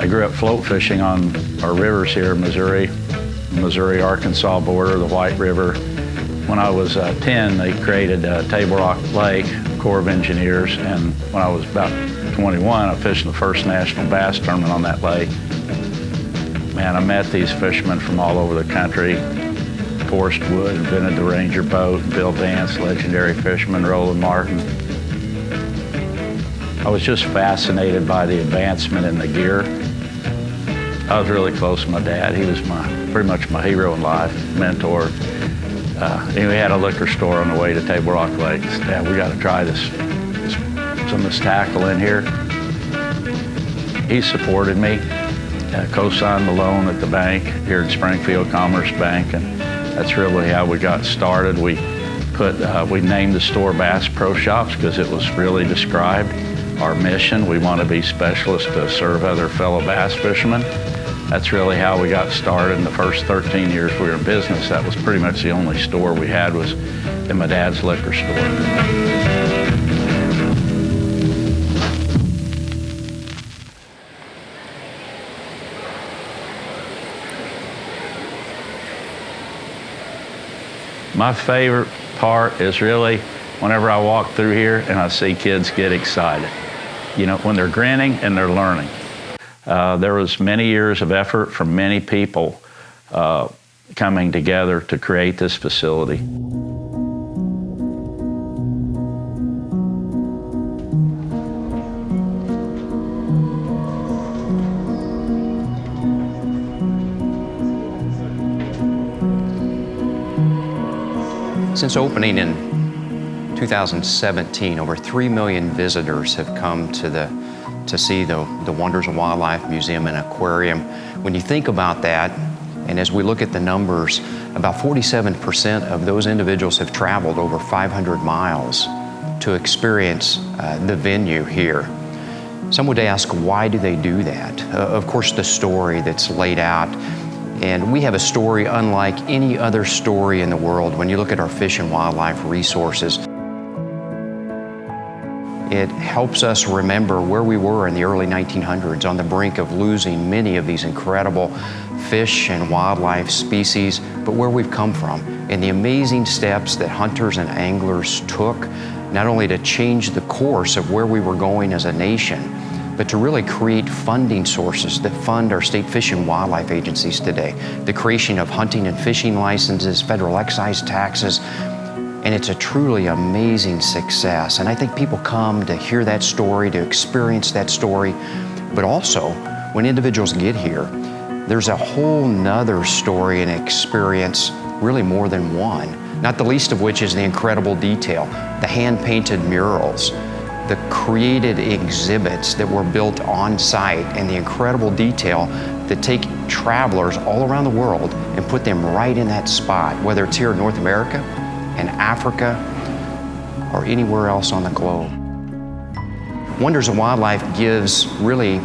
I grew up float fishing on our rivers here in Missouri, Arkansas border, the White River. When I was 10, they created Table Rock Lake, Corps of Engineers, and when I was about 21, I fished the first national bass tournament on that lake. Man, I met these fishermen from all over the country. Forrest Wood invented the Ranger boat, Bill Vance, legendary fisherman, Roland Martin. I was just fascinated by the advancement in the gear. I was really close to my dad. He was pretty much my hero in life, mentor. And we had a liquor store on the way to Table Rock Lake. Dad, we got to try some of this tackle in here. He supported me, co-signed the loan at the bank here at Springfield Commerce Bank, and that's really how we got started. We named the store Bass Pro Shops because it was really described our mission. We want to be specialists to serve other fellow bass fishermen. That's really how we got started. In the first 13 years we were in business, that was pretty much the only store we had was in my dad's liquor store. My favorite part is really whenever I walk through here and I see kids get excited. You know, when they're grinning and they're learning. There was many years of effort from many people coming together to create this facility. Since opening in 2017, over 3 million visitors have come to see the Wonders of Wildlife Museum and Aquarium. When you think about that, and as we look at the numbers, about 47% of those individuals have traveled over 500 miles to experience the venue here. Some would ask, why do they do that? Of course, the story that's laid out. And we have a story unlike any other story in the world when you look at our fish and wildlife resources. It helps us remember where we were in the early 1900s on the brink of losing many of these incredible fish and wildlife species, but where we've come from and the amazing steps that hunters and anglers took, not only to change the course of where we were going as a nation, but to really create funding sources that fund our state fish and wildlife agencies today. The creation of hunting and fishing licenses, federal excise taxes, and it's a truly amazing success. And I think people come to hear that story, to experience that story, but also when individuals get here, there's a whole nother story and experience, really more than one, not the least of which is the incredible detail, the hand-painted murals, the created exhibits that were built on site, and the incredible detail that take travelers all around the world and put them right in that spot, whether it's here in North America, in Africa, or anywhere else on the globe. Wonders of Wildlife gives really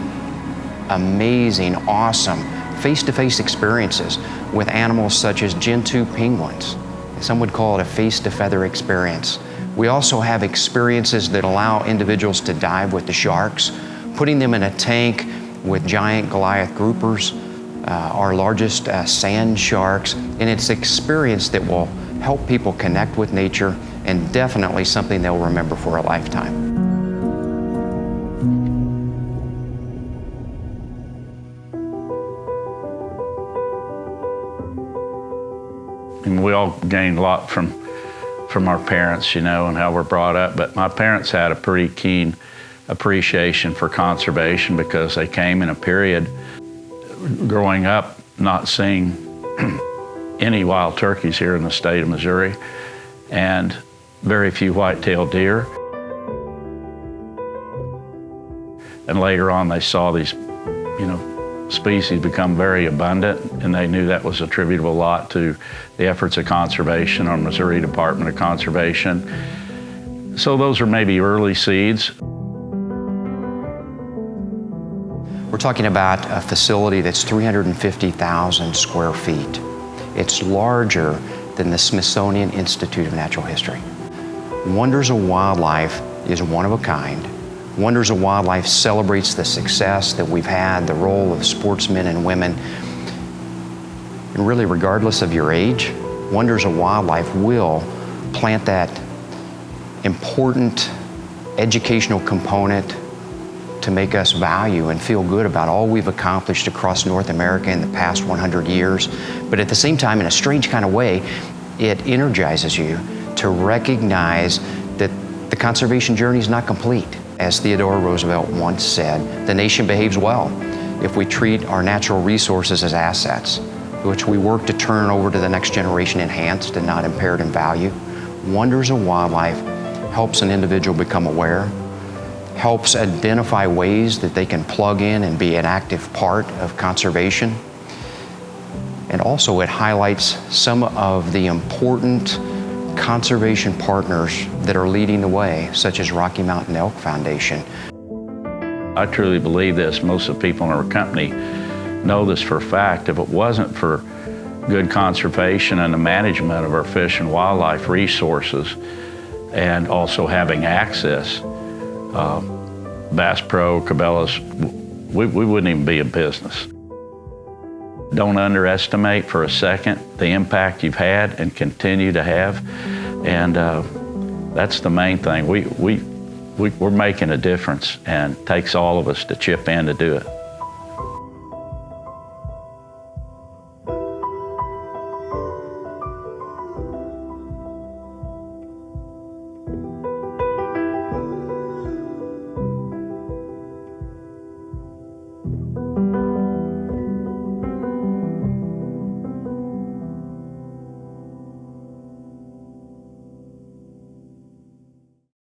amazing, awesome, face-to-face experiences with animals such as Gentoo penguins. Some would call it a face-to-feather experience. We also have experiences that allow individuals to dive with the sharks, putting them in a tank with giant Goliath groupers, our largest sand sharks, and it's an experience that will help people connect with nature and definitely something they'll remember for a lifetime. And we all gained a lot from our parents, you know, and how we're brought up. But my parents had a pretty keen appreciation for conservation because they came in a period growing up not seeing any wild turkeys here in the state of Missouri and very few white-tailed deer. And later on they saw these, you know, species become very abundant, and they knew that was attributable a lot to the efforts of conservation, our Missouri Department of Conservation. So those are maybe early seeds. We're talking about a facility that's 350,000 square feet. It's larger than the Smithsonian Institute of Natural History. Wonders of Wildlife is one of a kind. Wonders of Wildlife celebrates the success that we've had, the role of sportsmen and women. And really, regardless of your age, Wonders of Wildlife will plant that important educational component to make us value and feel good about all we've accomplished across North America in the past 100 years. But at the same time, in a strange kind of way, it energizes you to recognize that the conservation journey is not complete. As Theodore Roosevelt once said, the nation behaves well if we treat our natural resources as assets, which we work to turn over to the next generation enhanced and not impaired in value. Wonders of Wildlife helps an individual become aware, helps identify ways that they can plug in and be an active part of conservation. And also it highlights some of the important conservation partners that are leading the way, such as Rocky Mountain Elk Foundation. I truly believe this. Most of the people in our company know this for a fact. If it wasn't for good conservation and the management of our fish and wildlife resources, and also having access, Bass Pro, Cabela's, we wouldn't even be in business. Don't underestimate for a second the impact you've had and continue to have, and that's the main thing. We're making a difference, and it takes all of us to chip in to do it.